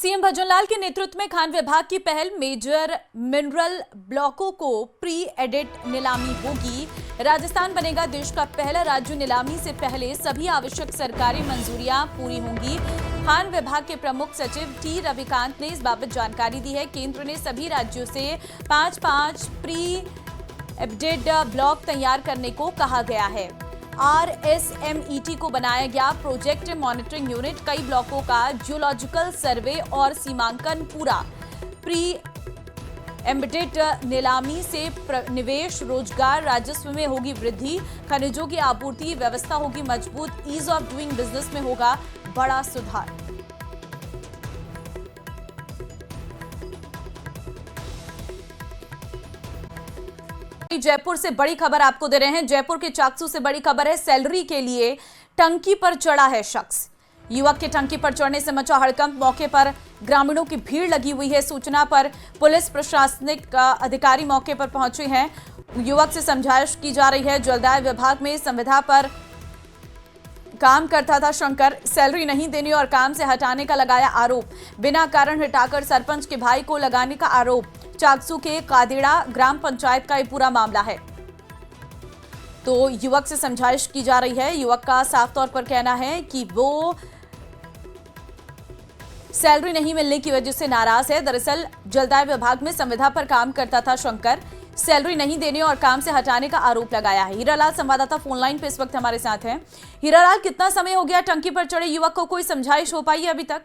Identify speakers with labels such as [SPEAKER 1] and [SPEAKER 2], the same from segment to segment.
[SPEAKER 1] CM Bhajanlal के नेतृत्व में खान विभाग की पहल मेजर मिनरल ब्लॉकों को प्री एडिट नीलामी होगी। राजस्थान बनेगा देश का पहला राज्य। नीलामी से पहले सभी आवश्यक सरकारी मंजूरियां पूरी होंगी। खान विभाग के प्रमुख सचिव टी रविकांत ने इस बाबत जानकारी दी है। केंद्र ने सभी राज्यों से 5-5 प्री एडिट ब्लॉक तैयार करने को कहा गया है। RSMET को बनाया गया प्रोजेक्ट मॉनिटरिंग यूनिट। कई ब्लॉकों का जियोलॉजिकल सर्वे और सीमांकन पूरा। प्री एम्बेडेड नीलामी से निवेश, रोजगार, राजस्व में होगी वृद्धि। खनिजों की आपूर्ति व्यवस्था होगी मजबूत। ईज ऑफ डूइंग बिजनेस में होगा बड़ा सुधार। जयपुर से बड़ी खबर आपको दे रहे हैं। जयपुर के चाकसू से बड़ी खबर है। सैलरी के लिए टंकी पर चढ़ा है शख्स। युवक के टंकी पर चढ़ने से मचा हड़कंप। मौके पर ग्रामीणों की भीड़ लगी हुई है। सूचना पर पुलिस प्रशासनिक अधिकारी मौके पर पहुंचे हैं। युवक से समझाइश की जा रही है। जलदाय विभाग में संविदा पर काम करता था शंकर। सैलरी नहीं देने और काम से हटाने का लगाया आरोप। बिना कारण हटाकर सरपंच के भाई को लगाने का आरोप। चाकसू के कादेड़ा ग्राम पंचायत का ये पूरा मामला है। तो युवक से समझाइश की जा रही है। युवक का साफ तौर पर कहना है कि वो सैलरी नहीं मिलने की वजह से नाराज है। दरअसल जलदाय विभाग में संविदा पर काम करता था शंकर। सैलरी नहीं देने और काम से हटाने का आरोप लगाया है। हीरालाल संवाददाता फोन लाइन पे इस वक्त हमारे साथ हैं। हीरालाल, कितना समय हो गया टंकी पर चढ़े युवक को? कोई समझाइश हो पाई है अभी तक?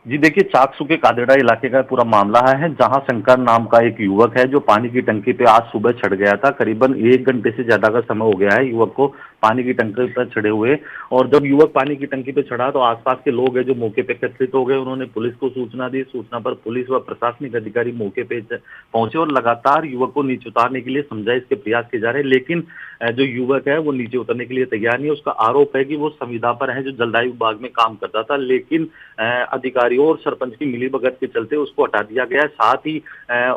[SPEAKER 2] जी देखिए, चाकसू के कादेड़ा इलाके का पूरा मामला है, जहां शंकर नाम का एक युवक है जो पानी की टंकी पे आज सुबह चढ़ गया था। करीबन 1 घंटे से ज्यादा का समय हो गया है युवक को पानी की टंकी पर चढ़े हुए। और जब युवक पानी की टंकी पे चढ़ा तो आसपास के लोग हैं जो मौके पे एकत्रित हो गए। उन्होंने पुलिस को सूचना दी। सूचना पर पुलिस व प्रशासनिक अधिकारी मौके पे पहुंचे और लगातार युवक को नीचे उतारने के लिए समझाइश के प्रयास किए जा रहे हैं। लेकिन जो युवक है वो नीचे उतरने के लिए तैयार नहीं है। उसका आरोप है कि वो संविदा पर है, जो जलदायु विभाग में काम करता था, लेकिन अधिकारियों और सरपंच की मिलीभगत के चलते उसको हटा दिया गया। साथ ही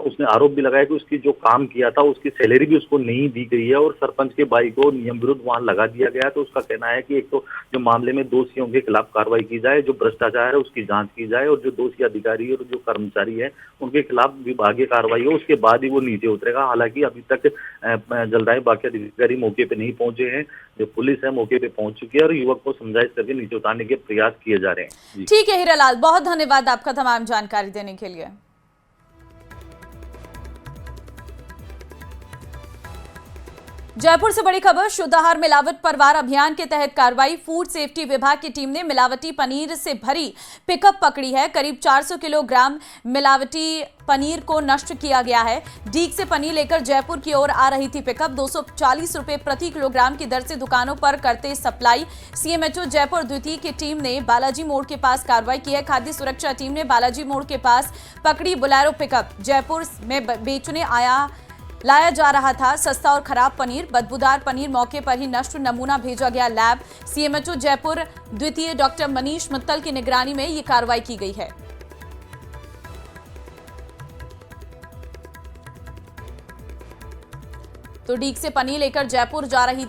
[SPEAKER 2] उसने आरोप भी लगाया कि उसकी जो काम किया था उसकी सैलरी भी उसको नहीं दी गई है और सरपंच के भाई को नियम विरुद्ध वहां लगा दिया गया। तो उसका कहना है कि एक तो जो मामले में दोषियों के खिलाफ कार्रवाई की जाए, जो भ्रष्टाचार है उसकी जांच की जाए और जो दोषी अधिकारी और जो कर्मचारी है उनके खिलाफ विभागीय कार्रवाई हो, उसके बाद ही वो नीचे उतरेगा। हालांकि अभी तक जलदाय विभाग के अधिकारी मौके पे नहीं पहुंचे हैं। जो पुलिस है मौके पे पहुंच चुकी है और युवक को समझाइश करके नीचे उतारने के प्रयास किए जा रहे हैं।
[SPEAKER 1] ठीक है हीरालाल, बहुत धन्यवाद आपका तमाम जानकारी देने के लिए। जयपुर से बड़ी खबर। शुद्ध आहार मिलावट पर वार अभियान के तहत कार्रवाई। फूड सेफ्टी विभाग की टीम ने मिलावटी पनीर से भरी पिकअप पकड़ी है। करीब 400 किलोग्राम मिलावटी पनीर को नष्ट किया गया है। डीग से पनीर लेकर जयपुर की ओर आ रही थी पिकअप। 240 रुपए प्रति किलोग्राम की दर से दुकानों पर करते सप्लाई। सीएमएचओ जयपुर द्वितीय की टीम ने बालाजी मोड़ के पास कार्रवाई की है। खाद्य सुरक्षा टीम ने बालाजी मोड़ के पास पकड़ी बोलेरो पिकअप। जयपुर में बेचने लाया जा रहा था सस्ता और खराब पनीर। बदबूदार पनीर मौके पर ही नष्ट। नमूना भेजा गया लैब। सीएमएचओ जयपुर द्वितीय डॉक्टर मनीष मित्तल की निगरानी में ये कार्रवाई की गई है। तो डीग से पनीर लेकर जयपुर आ रही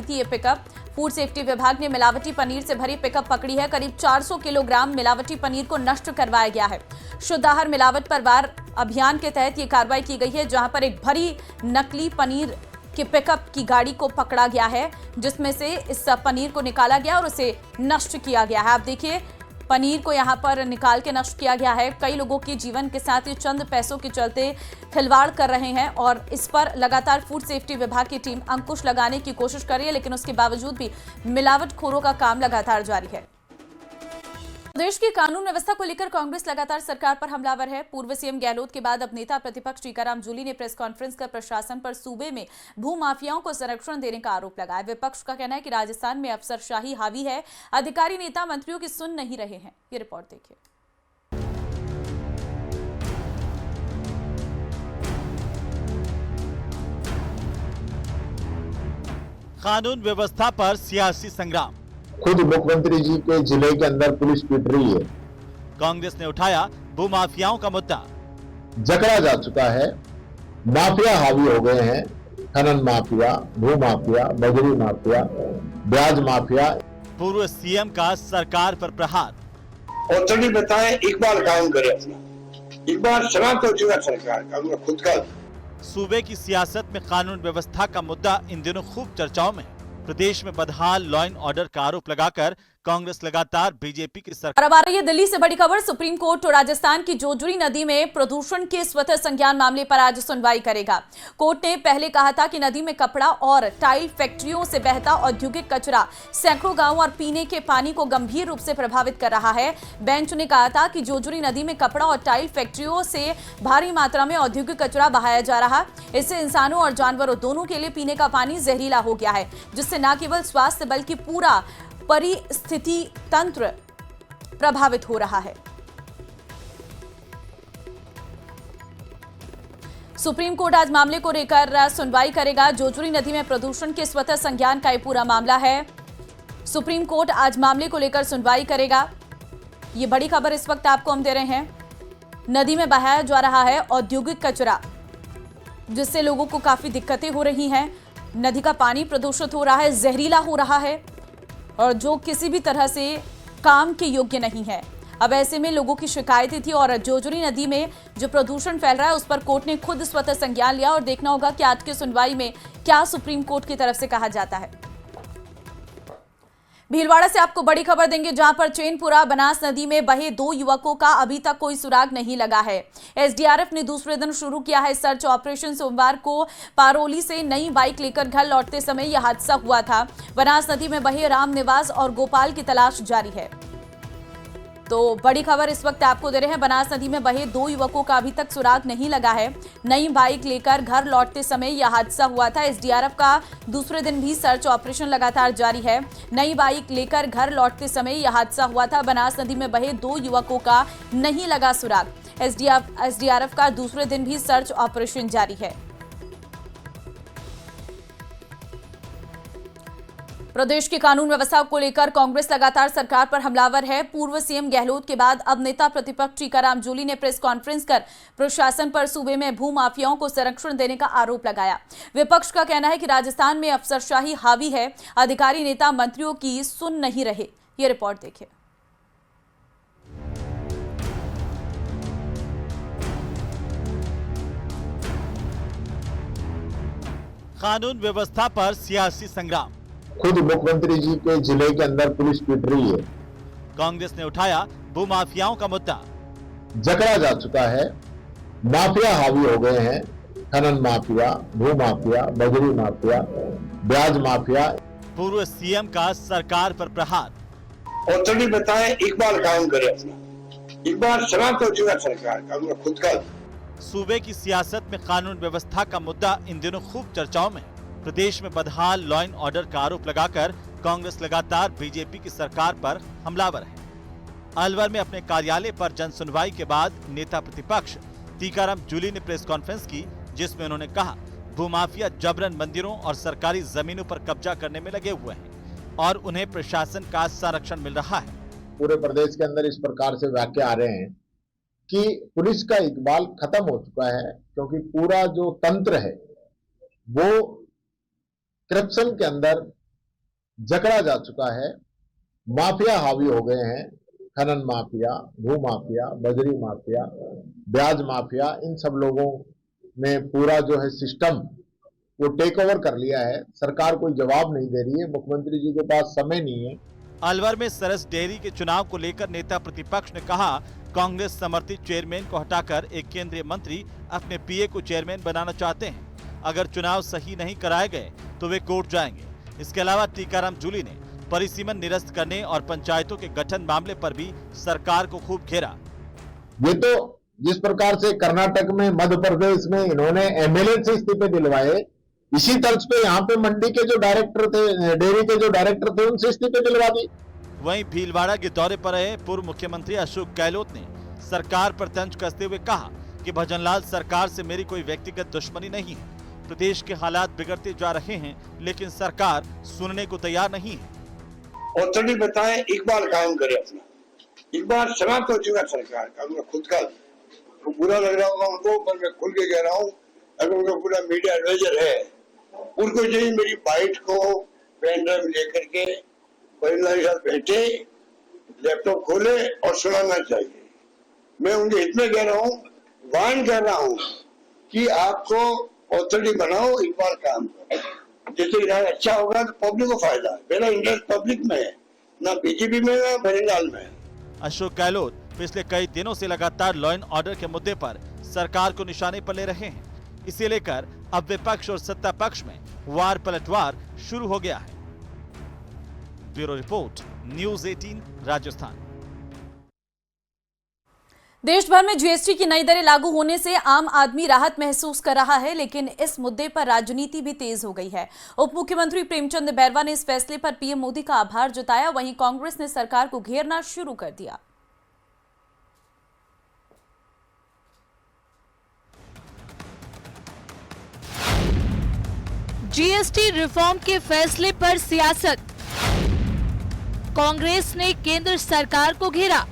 [SPEAKER 1] थी ये पिकअप। फूड सेफ्टी विभाग ने मिलावटी पनीर से भरी पिकअप पकड़ी है। करीब 400 किलोग्राम मिलावटी पनीर को नष्ट करवाया गया है। शुद्ध आहार मिलावट पर वार अभियान के तहत ये कार्रवाई की गई है, जहां पर एक भरी नकली पनीर की पिकअप की गाड़ी को पकड़ा गया है, जिसमें से इस पनीर को निकाला गया और उसे नष्ट किया गया है। आप देखिए, पनीर को यहां पर निकाल के नष्ट किया गया है। कई लोगों के जीवन के साथ ये चंद पैसों के चलते खिलवाड़ कर रहे हैं और इस पर लगातार फूड सेफ्टी विभाग की टीम अंकुश लगाने की कोशिश कर रही है, लेकिन उसके बावजूद भी मिलावटखोरों का काम लगातार जारी है। देश की कानून व्यवस्था को लेकर कांग्रेस लगातार सरकार पर हमलावर है। पूर्व सीएम गहलोत के बाद अब नेता प्रतिपक्ष टीकाराम जूली ने प्रेस कॉन्फ्रेंस कर प्रशासन पर सूबे में भू माफियाओं को संरक्षण देने का आरोप लगाया। विपक्ष का कहना है कि राजस्थान में अफसरशाही हावी है, अधिकारी नेता मंत्रियों की सुन नहीं रहे हैं। ये रिपोर्ट देखिए।
[SPEAKER 3] कानून व्यवस्था पर सियासी संग्राम।
[SPEAKER 4] खुद मुख्यमंत्री जी के जिले के अंदर पुलिस पीट रही है।
[SPEAKER 3] कांग्रेस ने उठाया भूमाफियाओं का मुद्दा।
[SPEAKER 4] जकड़ा जा चुका है, माफिया हावी हो गए हैं। खनन माफिया, भू माफिया, बजरी माफिया, ब्याज माफिया।
[SPEAKER 3] पूर्व सीएम का सरकार पर प्रहार।
[SPEAKER 5] ऑथोरिटी बताएं, इकबाल कायम करे अपना, इकबाल समाप्त हो चुका सरकार का, उनका खुद का।
[SPEAKER 3] सूबे की सियासत में कानून व्यवस्था का मुद्दा इन दिनों खूब चर्चाओं में है। प्रदेश में बदहाल लॉ एंड ऑर्डर का आरोप लगाकर कांग्रेस लगातार बीजेपी की सरकार।
[SPEAKER 1] और अब आ रही है दिल्ली से बड़ी खबर। सुप्रीम कोर्ट राजस्थान की जोजुरी नदी में प्रदूषण के स्वतः संज्ञान मामले पर आज सुनवाई करेगा। कोर्ट ने पहले कहा था कि नदी में कपड़ा और टाइल फैक्ट्रियों से बहता औद्योगिक कचरा सैकड़ों गांवों और पीने के पानी को गंभीर रूप से प्रभावित कर रहा है। बेंच ने कहा था कि जोजुरी नदी में कपड़ा और टाइल फैक्ट्रियों से भारी मात्रा में औद्योगिक कचरा बहाया जा रहा। इससे इंसानों और जानवरों दोनों के लिए पीने का पानी जहरीला हो गया है, जिससे न केवल स्वास्थ्य बल्कि पूरा परिस्थिति तंत्र प्रभावित हो रहा है। सुप्रीम कोर्ट आज मामले को लेकर सुनवाई करेगा। जोजुरी नदी में प्रदूषण के स्वतः संज्ञान का यह पूरा मामला है। सुप्रीम कोर्ट आज मामले को लेकर सुनवाई करेगा। ये बड़ी खबर इस वक्त आपको हम दे रहे हैं। नदी में बहाया जा रहा है औद्योगिक कचरा, जिससे लोगों को काफी दिक्कतें हो रही हैं। नदी का पानी प्रदूषित हो रहा है, जहरीला हो रहा है और जो किसी भी तरह से काम के योग्य नहीं है। अब ऐसे में लोगों की शिकायतें थी और जोजुरी नदी में जो प्रदूषण फैल रहा है उस पर कोर्ट ने खुद स्वतः संज्ञान लिया और देखना होगा कि आज की सुनवाई में क्या सुप्रीम कोर्ट की तरफ से कहा जाता है। भीलवाड़ा से आपको बड़ी खबर देंगे, जहां पर चैनपुरा बनास नदी में बहे 2 युवकों का अभी तक कोई सुराग नहीं लगा है। एसडीआरएफ ने दूसरे दिन शुरू किया है सर्च ऑपरेशन। सोमवार को पारोली से नई बाइक लेकर घर लौटते समय यह हादसा हुआ था। बनास नदी में बहे राम निवास और गोपाल की तलाश जारी है। तो बड़ी खबर इस वक्त आपको दे रहे हैं। बनास नदी में बहे 2 युवकों का अभी तक सुराग नहीं लगा है। नई बाइक लेकर घर लौटते समय यह हादसा हुआ था। एसडीआरएफ का दूसरे दिन भी सर्च ऑपरेशन लगातार जारी है। नई बाइक लेकर घर लौटते समय यह हादसा हुआ था। बनास नदी में बहे 2 युवकों का नहीं लगा सुराग। एसडीआरएफ का दूसरे दिन भी सर्च ऑपरेशन जारी है। प्रदेश की कानून व्यवस्था को लेकर कांग्रेस लगातार सरकार पर हमलावर है। पूर्व सीएम गहलोत के बाद अब नेता प्रतिपक्ष टीकाराम जूली ने प्रेस कॉन्फ्रेंस कर प्रशासन पर सूबे में भूमाफियाओं को संरक्षण देने का आरोप लगाया। विपक्ष का कहना है कि राजस्थान में अफसरशाही हावी है, अधिकारी नेता मंत्रियों की सुन नहीं रहे। ये रिपोर्ट देखिए।
[SPEAKER 3] कानून व्यवस्था पर सियासी संग्राम।
[SPEAKER 4] खुद मुख्यमंत्री जी के जिले के अंदर पुलिस पीट रही है।
[SPEAKER 3] कांग्रेस ने उठाया भूमाफियाओं का मुद्दा।
[SPEAKER 4] जकड़ा जा चुका है, माफिया हावी हो गए हैं। खनन माफिया, भू माफिया, बजरी माफिया, ब्याज माफिया।
[SPEAKER 3] पूर्व सीएम का सरकार पर प्रहार।
[SPEAKER 5] ऑथोरिटी बताएं, इकबाल कायम करे अपना, इकबाल समाप्त हो चुका सरकार का, उनका खुद का।
[SPEAKER 3] सूबे की सियासत में कानून व्यवस्था का मुद्दा इन दिनों खूब चर्चाओं में है। प्रदेश में बदहाल लॉ एंड ऑर्डर का आरोप लगाकर कांग्रेस लगातार बीजेपी की सरकार पर हमलावर है। अलवर में अपने कार्यालय पर जन सुनवाई के बाद नेता प्रतिपक्ष टीकाराम जूली ने प्रेस कॉन्फ्रेंस की, जिसमें उन्होंने कहा भूमाफिया जबरन मंदिरों और सरकारी जमीनों पर कब्जा करने में लगे हुए हैं और उन्हें प्रशासन का संरक्षण मिल रहा है।
[SPEAKER 4] पूरे प्रदेश के अंदर इस प्रकार से वाक्य आ रहे हैं कि पुलिस का इकबाल खत्म हो चुका है, क्योंकि पूरा जो तंत्र है वो करप्शन के अंदर जकड़ा जा चुका है। माफिया हावी हो गए हैं। खनन माफिया, भू माफिया, बजरी माफिया, ब्याज माफिया, इन सब लोगों ने पूरा जो है सिस्टम वो टेक ओवर कर लिया है। सरकार कोई जवाब नहीं दे रही है, मुख्यमंत्री जी के पास समय नहीं है।
[SPEAKER 3] अलवर में सरस डेयरी के चुनाव को लेकर नेता प्रतिपक्ष ने कहा कांग्रेस समर्थित चेयरमैन को हटाकर एक केंद्रीय मंत्री अपने पीए को चेयरमैन बनाना चाहते हैं। अगर चुनाव सही नहीं कराए गए तो वे कोर्ट जाएंगे। इसके अलावा टीकाराम जूली ने परिसीमन निरस्त करने और पंचायतों के गठन मामले पर भी सरकार को खूब घेरा।
[SPEAKER 4] ये तो जिस प्रकार से कर्नाटक में, मध्य प्रदेश में इन्होंने एमएलए से इस्तीफे दिलवाए, इसी तर्ज पे यहाँ पे मंडी के जो डायरेक्टर थे, डेयरी के जो डायरेक्टर थे, उनसे इस्तीफे दिलवा दी।
[SPEAKER 3] वहीं भीलवाड़ा के दौरे पर रहे पूर्व मुख्यमंत्री अशोक गहलोत ने सरकार पर तंज कसते हुए कहा कि भजनलाल सरकार से मेरी कोई व्यक्तिगत दुश्मनी नहीं है। प्रदेश के हालात बिगड़ते जा रहे हैं, लेकिन सरकार सुनने को तैयार नहीं है।
[SPEAKER 5] ऑथोरिटी बताएं, इकबाल कायम करे अपना, इकबाल समाप्त हो चुका सरकार का, उनका खुद का। तो बुरा लग रहा होगा उनको, पर मैं खुल के कह रहा हूँ, अगर उनका पूरा मीडिया एडवाइजर है, उनको चाहिए मेरी बाइट को पेन ड्राइव लेकर के परिंदा के साथ बैठे लैपटॉप खोले और सुनाना चाहिए। मैं उनके हित में कह रहा हूँ, वार्न कर रहा हूँ कि आपको ऑथोरिटी बनाओ, एक बार काम करो। जैसे इलाज अच्छा होगा तो पब्लिक को फायदा है। मेरा इंटरेस्ट पब्लिक में है, ना बीजेपी में ना भरीलाल में।
[SPEAKER 3] अशोक गहलोत पिछले कई दिनों से लगातार लॉ एंड ऑर्डर के मुद्दे पर सरकार को निशाने पर ले रहे हैं। इसे लेकर अब विपक्ष और सत्ता पक्ष में वार पलटवार शुरू हो गया है। Bureau report, news 18 Rajasthan.
[SPEAKER 1] देश भर में जीएसटी की नई दरें लागू होने से आम आदमी राहत महसूस कर रहा है, लेकिन इस मुद्दे पर राजनीति भी तेज हो गई है। उप मुख्यमंत्री प्रेमचंद बैरवा ने इस फैसले पर पीएम मोदी का आभार जताया। वहीं कांग्रेस ने सरकार को घेरना शुरू कर दिया।
[SPEAKER 6] जीएसटी रिफॉर्म के फैसले पर सियासत, कांग्रेस ने केंद्र सरकार को घेरा।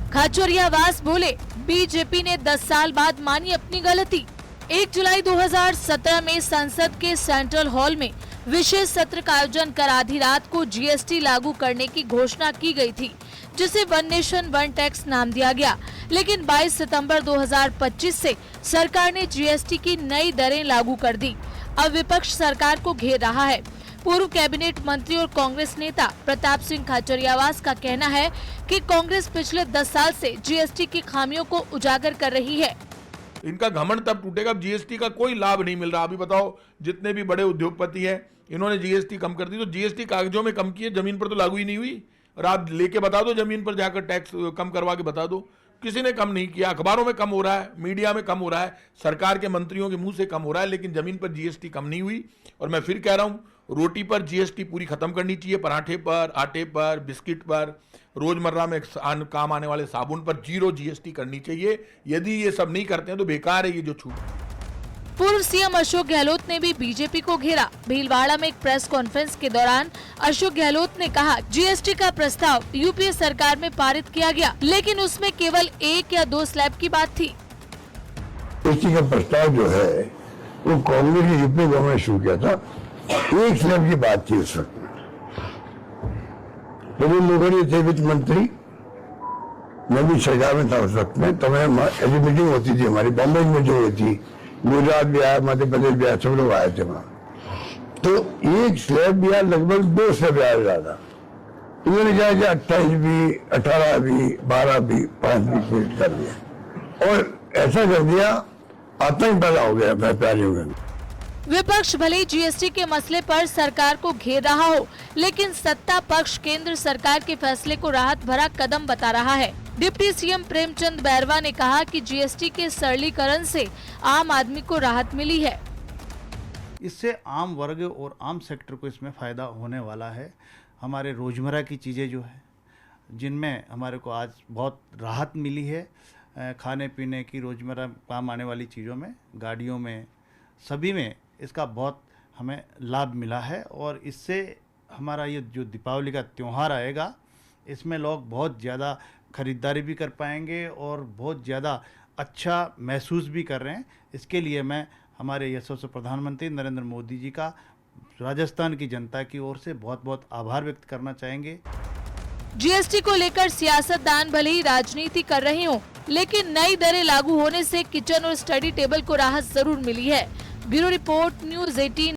[SPEAKER 6] खाचरियावास बोले, बीजेपी ने 10 साल बाद मानी अपनी गलती। 1 जुलाई 2017 में संसद के सेंट्रल हॉल में विशेष सत्र का आयोजन कर आधी रात को जीएसटी लागू करने की घोषणा की गई थी, जिसे वन नेशन वन टैक्स नाम दिया गया। लेकिन 22 सितंबर 2025 से सरकार ने जीएसटी की नई दरें लागू कर दी। अब विपक्ष सरकार को घेर रहा है। पूर्व कैबिनेट मंत्री और कांग्रेस नेता प्रताप सिंह खाचरियावास का कहना है कि कांग्रेस पिछले 10 साल से जीएसटी की खामियों को उजागर कर रही है।
[SPEAKER 7] इनका घमंड तब टूटेगा, जीएसटी का कोई लाभ नहीं मिल रहा। अभी बताओ, जितने भी बड़े उद्योगपति हैं, इन्होंने जीएसटी कम कर दी, तो जीएसटी कागजों में कम की है, जमीन पर तो लागू ही नहीं हुई। और आप लेके बता दो, जमीन पर जाकर टैक्स कम करवा के बता दो, किसी ने कम नहीं किया। अखबारों में कम हो रहा है, मीडिया में कम हो रहा है, सरकार के मंत्रियों के मुंह से कम हो रहा है, लेकिन जमीन पर जीएसटी कम नहीं हुई। और मैं फिर कह रहा हूं, रोटी पर जीएसटी पूरी खत्म करनी चाहिए, पराठे पर, आटे पर, बिस्किट पर, रोजमर्रा में काम आने वाले साबुन पर जीरो जीएसटी करनी चाहिए। यदि ये सब नहीं करते हैं तो बेकार है ये जो छूट।
[SPEAKER 6] पूर्व सीएम अशोक गहलोत ने भी बीजेपी को घेरा। भीलवाड़ा में एक प्रेस कॉन्फ्रेंस के दौरान अशोक गहलोत ने कहा, जीएसटी का प्रस्ताव यूपीए सरकार में पारित किया गया, लेकिन उसमें केवल 1 या 2 स्लैब की बात थी।
[SPEAKER 8] जीएसटी का प्रस्ताव जो है वो कांग्रेस की यूपीए गवर्नमेंट शुरू किया था। 1 स्लैब की बात थी उस वक्त। प्रवीण लोगोनी थे वित्त मंत्री, मैं भी सरकार में था उस वक्त में। तो ऐसी मीटिंग होती थी हमारी, बॉम्बे में जो हुई थी, गुजरात भी आया, मध्य प्रदेश भी आया, सब लोग आए थे वहां। तो 1 स्लैब या लगभग 2 स्लैब आया ज्यादा। इन्होंने क्या किया, 28 भी, 18 भी, 12 भी, 5 भी कर दिया। और ऐसा कर दिया, आतंक पैदा हो गया व्यापारियों में।
[SPEAKER 6] विपक्ष भले जीएसटी के मसले पर सरकार को घेर रहा हो, लेकिन सत्ता पक्ष केंद्र सरकार के फैसले को राहत भरा कदम बता रहा है। डिप्टी सीएम प्रेमचंद बैरवा ने कहा कि जीएसटी के सरलीकरण से आम आदमी को राहत मिली है।
[SPEAKER 9] इससे आम वर्ग और आम सेक्टर को इसमें फ़ायदा होने वाला है। हमारे रोज़मर्रा की चीज़ें जो है, जिनमें हमारे को आज बहुत राहत मिली है, खाने पीने की, रोज़मर्रा काम आने वाली चीज़ों में, गाड़ियों में, सभी में इसका बहुत हमें लाभ मिला है। और इससे हमारा ये जो दीपावली का त्यौहार आएगा, इसमें लोग बहुत ज़्यादा ख़रीदारी भी कर पाएंगे और बहुत ज़्यादा अच्छा महसूस भी कर रहे हैं। इसके लिए मैं हमारे यशस्वी प्रधानमंत्री नरेंद्र मोदी जी का राजस्थान की जनता की ओर से बहुत बहुत आभार व्यक्त करना चाहेंगे।
[SPEAKER 6] जीएसटी को लेकर सियासतदान भले ही राजनीति कर रहे हों, लेकिन नई दरें लागू होने से किचन और स्टडी टेबल को राहत जरूर मिली है। Bureau report, news 18।